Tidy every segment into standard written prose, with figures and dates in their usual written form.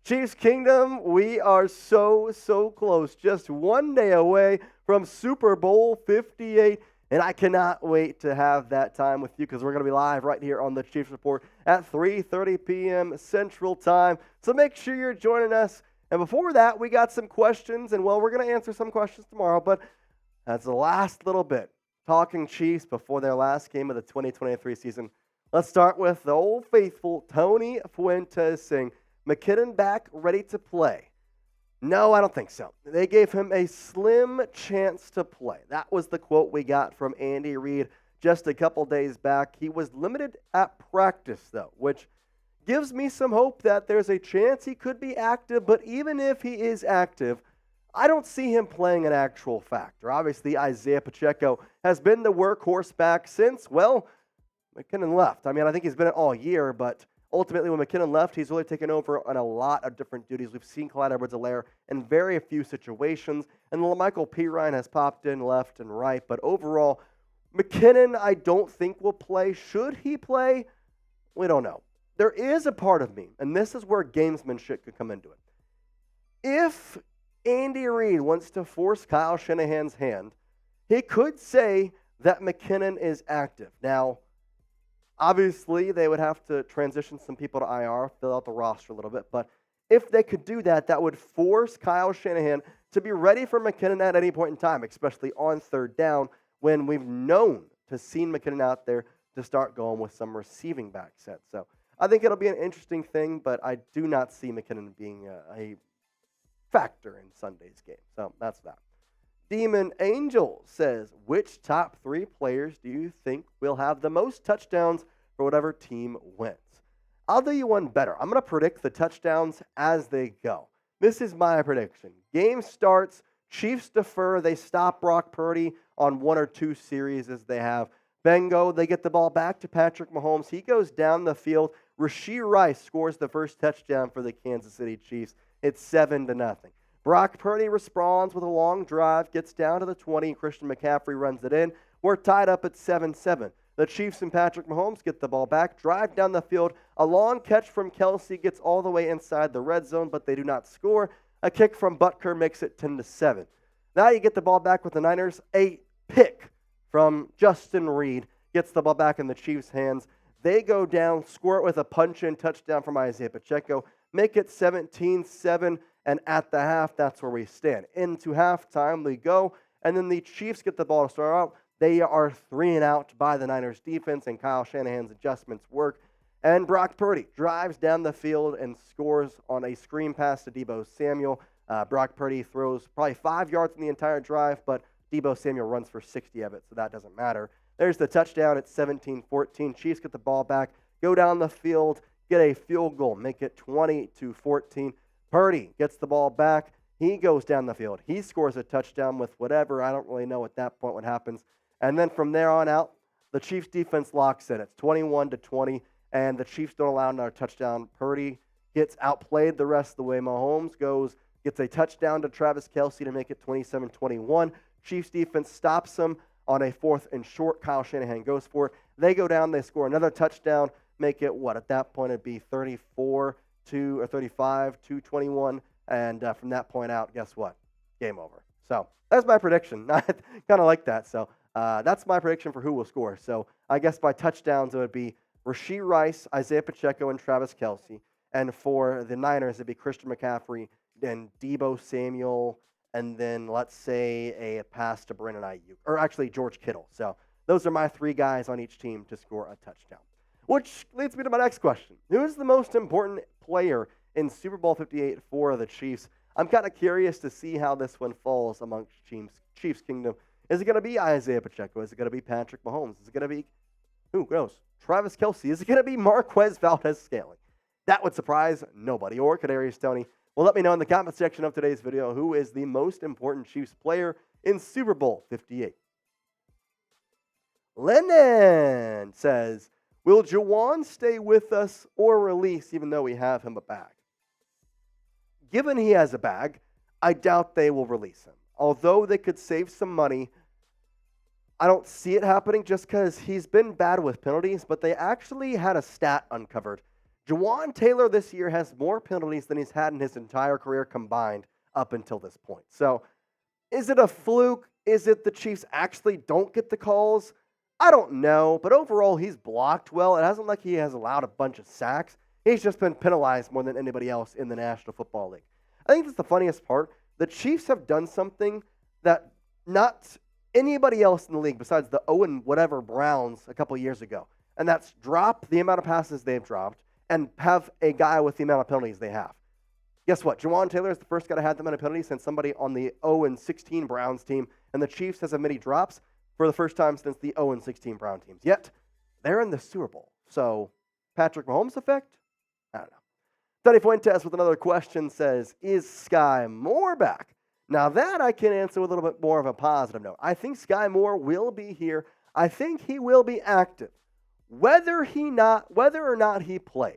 Chiefs Kingdom, we are so close. Just one day away from Super Bowl 58. And I cannot wait to have that time with you because we're going to be live right here on the Chiefs Report at 3:30 p.m. Central Time. So make sure you're joining us. And before that, we got some questions. And, well, we're going to answer some questions tomorrow. But that's the last little bit. Talking Chiefs before their last game of the 2023 season. Let's start with the old faithful Tony Fuentes saying, McKinnon back, ready to play. No, I don't think so. They gave him a slim chance to play. That was the quote we got from Andy Reid just a couple days back. He was limited at practice, though, which gives me some hope that there's a chance he could be active. But even if he is active, I don't see him playing an actual factor. Obviously, Isaiah Pacheco has been the workhorse back since, well, McKinnon left. I mean, I think he's been it all year, but ultimately, when McKinnon left, he's really taken over on a lot of different duties. We've seen Clyde Edwards-Helaire in very few situations, and Michael Pirine has popped in left and right. But overall, McKinnon, I don't think will play. Should he play? We don't know. There is a part of me, and this is where gamesmanship could come into it. If Andy Reid wants to force Kyle Shanahan's hand, he could say that McKinnon is active. Now, obviously, they would have to transition some people to IR, fill out the roster a little bit. But if they could do that, that would force Kyle Shanahan to be ready for McKinnon at any point in time, especially on third down when we've known to see McKinnon out there to start going with some receiving back sets. So I think it'll be an interesting thing, but I do not see McKinnon being a factor in Sunday's game. So that's that. Demon Angel says, which top 3 players do you think will have the most touchdowns for whatever team wins? I'll do you one better. I'm going to predict the touchdowns as they go. This is my prediction. Game starts, Chiefs defer, they stop Brock Purdy on 1 or 2 series as they have. Bengo, they get the ball back to Patrick Mahomes. He goes down the field. Rashee Rice scores the first touchdown for the Kansas City Chiefs. It's 7-0. Brock Purdy responds with a long drive, gets down to the 20. Christian McCaffrey runs it in. We're tied up at 7-7. The Chiefs and Patrick Mahomes get the ball back, drive down the field. A long catch from Kelsey gets all the way inside the red zone, but they do not score. A kick from Butker makes it 10-7. Now you get the ball back with the Niners. A pick from Justin Reid gets the ball back in the Chiefs' hands. They go down, score it with a punch-in touchdown from Isaiah Pacheco, make it 17-7. And at the half, that's where we stand. Into halftime, we go, and then the Chiefs get the ball to start out. They are 3 and out by the Niners defense, and Kyle Shanahan's adjustments work. And Brock Purdy drives down the field and scores on a screen pass to Deebo Samuel. Brock Purdy throws probably 5 yards in the entire drive, but Deebo Samuel runs for 60 of it, so that doesn't matter. There's the touchdown at 17-14. Chiefs get the ball back, go down the field, get a field goal, make it 20-14. Purdy gets the ball back. He goes down the field. He scores a touchdown with whatever. I don't really know at that point what happens. And then from there on out, the Chiefs defense locks in. It's 21-20, and the Chiefs don't allow another touchdown. Purdy gets outplayed the rest of the way. Mahomes gets a touchdown to Travis Kelsey to make it 27-21. Chiefs defense stops him on a 4th and short. Kyle Shanahan goes for it. They go down. They score another touchdown, make it what? At that point, it'd be 35-21, and from that point out, guess what? Game over. So that's my prediction. I kind of like that. So that's my prediction for who will score. So I guess by touchdowns, it would be Rashee Rice, Isaiah Pacheco, and Travis Kelsey. And for the Niners, it'd be Christian McCaffrey, then Deebo Samuel, and then let's say a pass to Brandon Ayuk, or actually George Kittle. So those are my 3 guys on each team to score a touchdown. Which leads me to my next question. Who is the most important player in Super Bowl 58 for the Chiefs? I'm kind of curious to see how this one falls amongst Chiefs Kingdom. Is it going to be Isaiah Pacheco? Is it going to be Patrick Mahomes? Is it going to be, who knows, Travis Kelsey? Is it going to be Marquez Valdez-Scantling? That would surprise nobody. Or Kadarius Toney. Well, let me know in the comment section of today's video who is the most important Chiefs player in Super Bowl 58. Lennon says, will Jawaan stay with us or release even though we have him a bag? Given he has a bag, I doubt they will release him. Although they could save some money, I don't see it happening just because he's been bad with penalties, but they actually had a stat uncovered Jawaan Taylor this year has more penalties than he's had in his entire career combined up until this point. So is it a fluke? Is it the Chiefs actually don't get the calls? I don't know, but overall he's blocked well. It hasn't like he has allowed a bunch of sacks. He's just been penalized more than anybody else in the National Football League. I think that's the funniest part. The Chiefs have done something that not anybody else in the league besides the Owen whatever Browns a couple years ago, and that's drop the amount of passes they've dropped and have a guy with the amount of penalties they have. Guess what? Jawaan Taylor is the first guy to have that amount of penalties since somebody on the 0-16 Browns team, and the Chiefs has as many drops for the first time since the 0-16 Brown teams. Yet, they're in the Super Bowl. So, Patrick Mahomes effect? I don't know. Thuney Fuentes with another question says, is Skyy Moore back? Now that I can answer with a little bit more of a positive note. I think Skyy Moore will be here. I think he will be active. Whether or not he plays,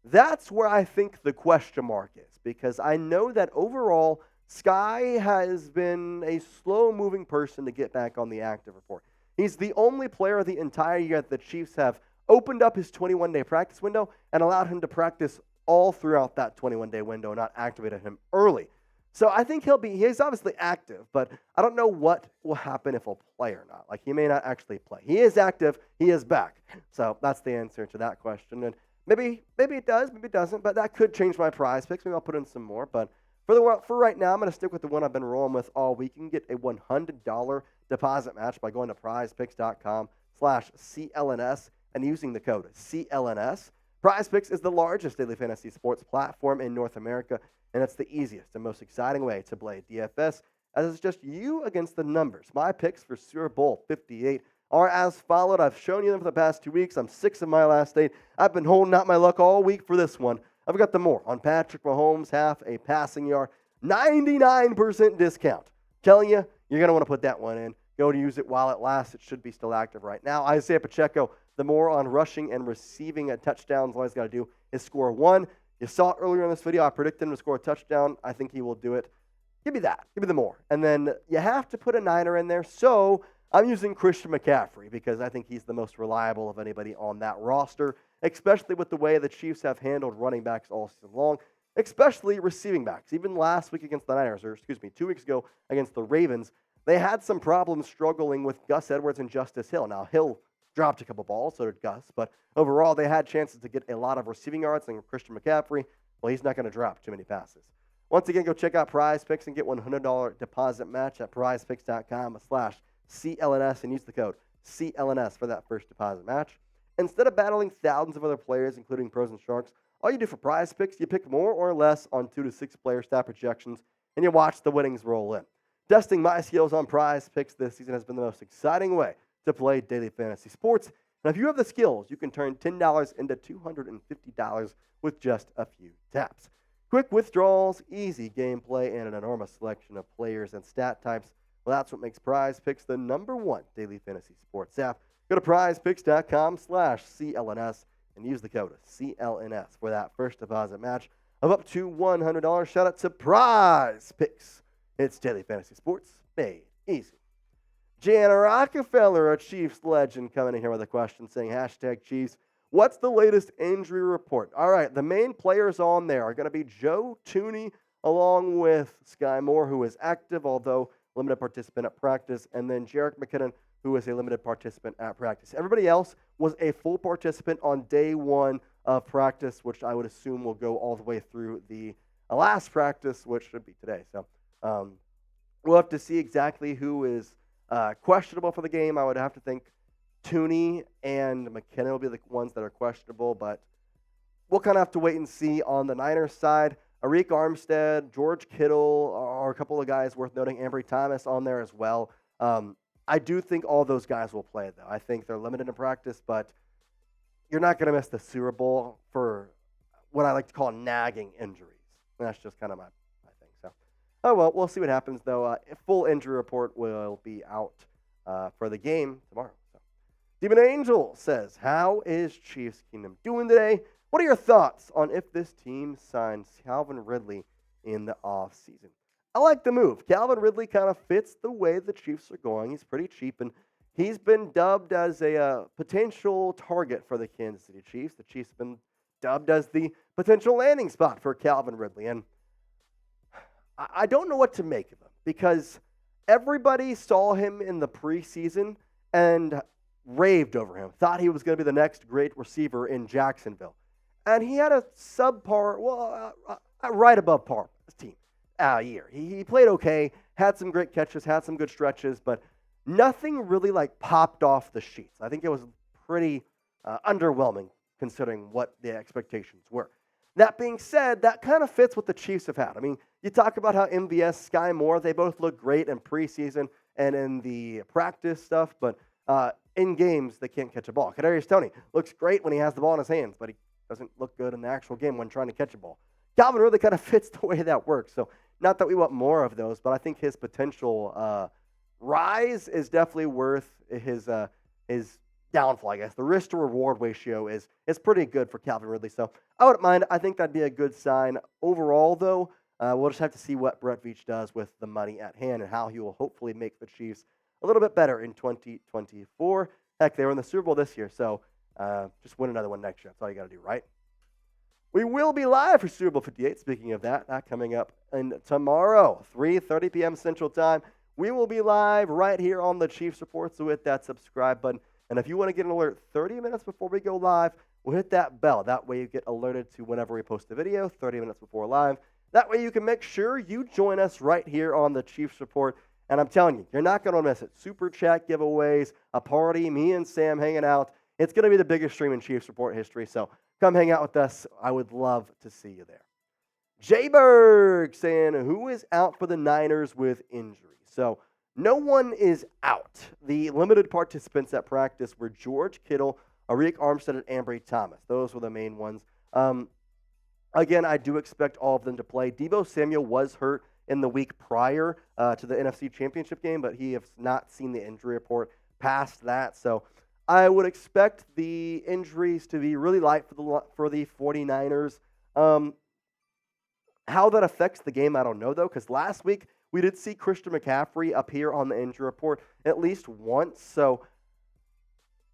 that's where I think the question mark is, because I know that overall Skyy has been a slow-moving person to get back on the active report. He's the only player the entire year that the Chiefs have opened up his 21-day practice window and allowed him to practice all throughout that 21-day window and not activated him early. So I think he's obviously active, but I don't know what will happen if he'll play or not. Like, he may not actually play. He is active. He is back. So that's the answer to that question. And maybe it does, maybe it doesn't, but that could change my prize picks. Maybe I'll put in some more. But for right now, I'm going to stick with the one I've been rolling with all week. You can get a $100 deposit match by going to prizepicks.com/CLNS and using the code CLNS. PrizePicks is the largest daily fantasy sports platform in North America, and it's the easiest and most exciting way to play DFS, as it's just you against the numbers. My picks for Super Bowl 58 are as followed. I've shown you them for the past 2 weeks. I'm 6 of my last 8. I've been holding out my luck all week for this one. I've got the more on Patrick Mahomes, half a passing yard, 99% discount. Telling you, you're going to want to put that one in. Go to use it while it lasts. It should be still active right now. Isaiah Pacheco, the more on rushing and receiving at touchdowns. All he's got to do is score one. You saw it earlier in this video. I predicted him to score a touchdown. I think he will do it. Give me that. Give me the more. And then you have to put a Niner in there. So I'm using Christian McCaffrey because I think he's the most reliable of anybody on that roster, especially with the way the Chiefs have handled running backs all season long, especially receiving backs. Even last week against the Niners, 2 weeks ago against the Ravens, they had some problems struggling with Gus Edwards and Justice Hill. Now, Hill dropped a couple balls, so did Gus, but overall they had chances to get a lot of receiving yards, and Christian McCaffrey, well, he's not going to drop too many passes. Once again, go check out Prize Picks and get $100 deposit match at prizepicks.com/CLNS and use the code CLNS for that first deposit match. Instead of battling thousands of other players, including pros and sharks, all you do for Prize Picks, you pick more or less on 2 to 6 player stat projections, and you watch the winnings roll in. Testing my skills on Prize Picks this season has been the most exciting way to play daily fantasy sports. And if you have the skills, you can turn $10 into $250 with just a few taps. Quick withdrawals, easy gameplay, and an enormous selection of players and stat types. Well, that's what makes Prize Picks the #1 daily fantasy sports app. Go to prizepicks.com/CLNS and use the code CLNS for that first deposit match of up to $100. Shout out to Prize Picks. It's daily fantasy sports made easy. Jan Rockefeller, a Chiefs legend, coming in here with a question saying, #Chiefs, what's the latest injury report? All right, the main players on there are going to be Joe Thuney along with Skyy Moore, who is active, although limited participant at practice, and then Jerick McKinnon, who is a limited participant at practice. Everybody else was a full participant on day 1 of practice, which I would assume will go all the way through the last practice, which should be today. So we'll have to see exactly who is questionable for the game. I would have to think Thuney and McKinnon will be the ones that are questionable, but we'll kind of have to wait and see on the Niners side. Arik Armstead, George Kittle are a couple of guys worth noting. Ambry Thomas on there as well. I do think all those guys will play, though. I think they're limited in practice, but you're not going to miss the Super Bowl for what I like to call nagging injuries. And that's just kind of my thing. So, oh, well, we'll see what happens, though. A full injury report will be out for the game tomorrow. So. Demon Angel says, how is Chiefs Kingdom doing today? What are your thoughts on if this team signs Calvin Ridley in the offseason? I like the move. Calvin Ridley kind of fits the way the Chiefs are going. He's pretty cheap, and he's been dubbed as a potential target for the Kansas City Chiefs. The Chiefs have been dubbed as the potential landing spot for Calvin Ridley. And I don't know what to make of him because everybody saw him in the preseason and raved over him, thought he was going to be the next great receiver in Jacksonville. And he had a subpar, right above par team year. He played okay, had some great catches, had some good stretches, but nothing really like popped off the sheets. I think it was pretty underwhelming considering what the expectations were. That being said, that kind of fits what the Chiefs have had. I mean, you talk about how MVS, Skyy Moore, they both look great in preseason and in the practice stuff, but in games, they can't catch a ball. Kadarius Toney looks great when he has the ball in his hands, but he doesn't look good in the actual game when trying to catch a ball. Calvin really kind of fits the way that works. So not that we want more of those, but I think his potential rise is definitely worth his downfall, I guess. The risk to reward ratio is pretty good for Calvin Ridley. So I wouldn't mind. I think that'd be a good sign. Overall, though, we'll just have to see what Brett Veach does with the money at hand and how he will hopefully make the Chiefs a little bit better in 2024. Heck, they were in the Super Bowl this year, so just win another one next year. That's all you got to do, right? We will be live for Super Bowl 58. Speaking of that coming up tomorrow, 3:30 p.m. Central Time. We will be live right here on the Chiefs Report, so hit that subscribe button. And if you want to get an alert 30 minutes before we go live, we'll hit that bell. That way you get alerted to whenever we post a video, 30 minutes before live. That way you can make sure you join us right here on the Chiefs Report. And I'm telling you, you're not going to miss it. Super chat giveaways, a party, me and Sam hanging out. It's going to be the biggest stream in Chiefs Report history. So come hang out with us. I would love to see you there. Jayberg saying, who is out for the Niners with injury? So no one is out. The limited participants at practice were George Kittle, Arik Armstead, and Ambry Thomas. Those were the main ones. Again, I do expect all of them to play. Deebo Samuel was hurt in the week prior to the NFC Championship game, but he has not seen the injury report past that. So I would expect the injuries to be really light for the 49ers. How that affects the game, I don't know, though, because last week we did see Christian McCaffrey appear on the injury report at least once. So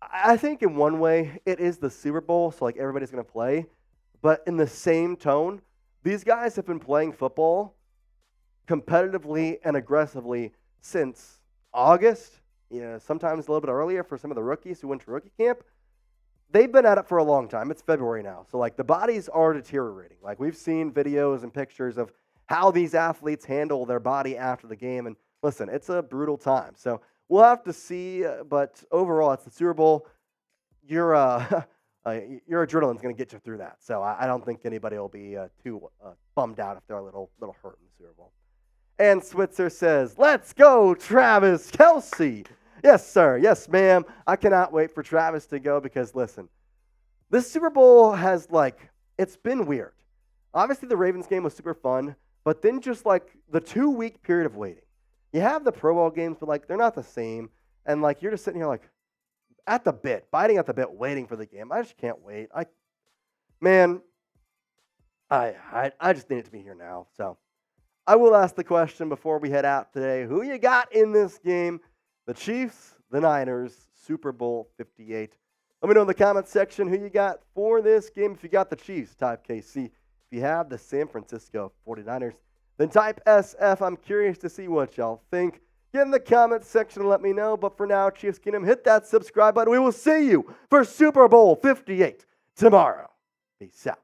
I think in one way it is the Super Bowl, so like everybody's going to play. But in the same tone, these guys have been playing football competitively and aggressively since August, sometimes a little bit earlier for some of the rookies who went to rookie camp. They've been at it for a long time. It's February now. So, like, the bodies are deteriorating. Like, we've seen videos and pictures of how these athletes handle their body after the game. And listen, it's a brutal time. So we'll have to see. But overall, it's the Super Bowl. Your adrenaline's going to get you through that. So I don't think anybody will be too bummed out if they're a little hurt in the Super Bowl. And Switzer says, let's go, Travis Kelce. Yes, sir. Yes, ma'am. I cannot wait for Travis to go because, listen, this Super Bowl has, it's been weird. Obviously, the Ravens game was super fun, but then just, the 2-week period of waiting. You have the Pro Bowl games, but, they're not the same. And, you're just sitting here, at the bit, biting at the bit, waiting for the game. I just can't wait. I just need it to be here now. So I will ask the question before we head out today. Who you got in this game? The Chiefs, the Niners, Super Bowl 58. Let me know in the comments section who you got for this game. If you got the Chiefs, type KC. If you have the San Francisco 49ers, then type SF. I'm curious to see what y'all think. Get in the comments section and let me know. But for now, Chiefs Kingdom, hit that subscribe button. We will see you for Super Bowl 58 tomorrow. Peace out.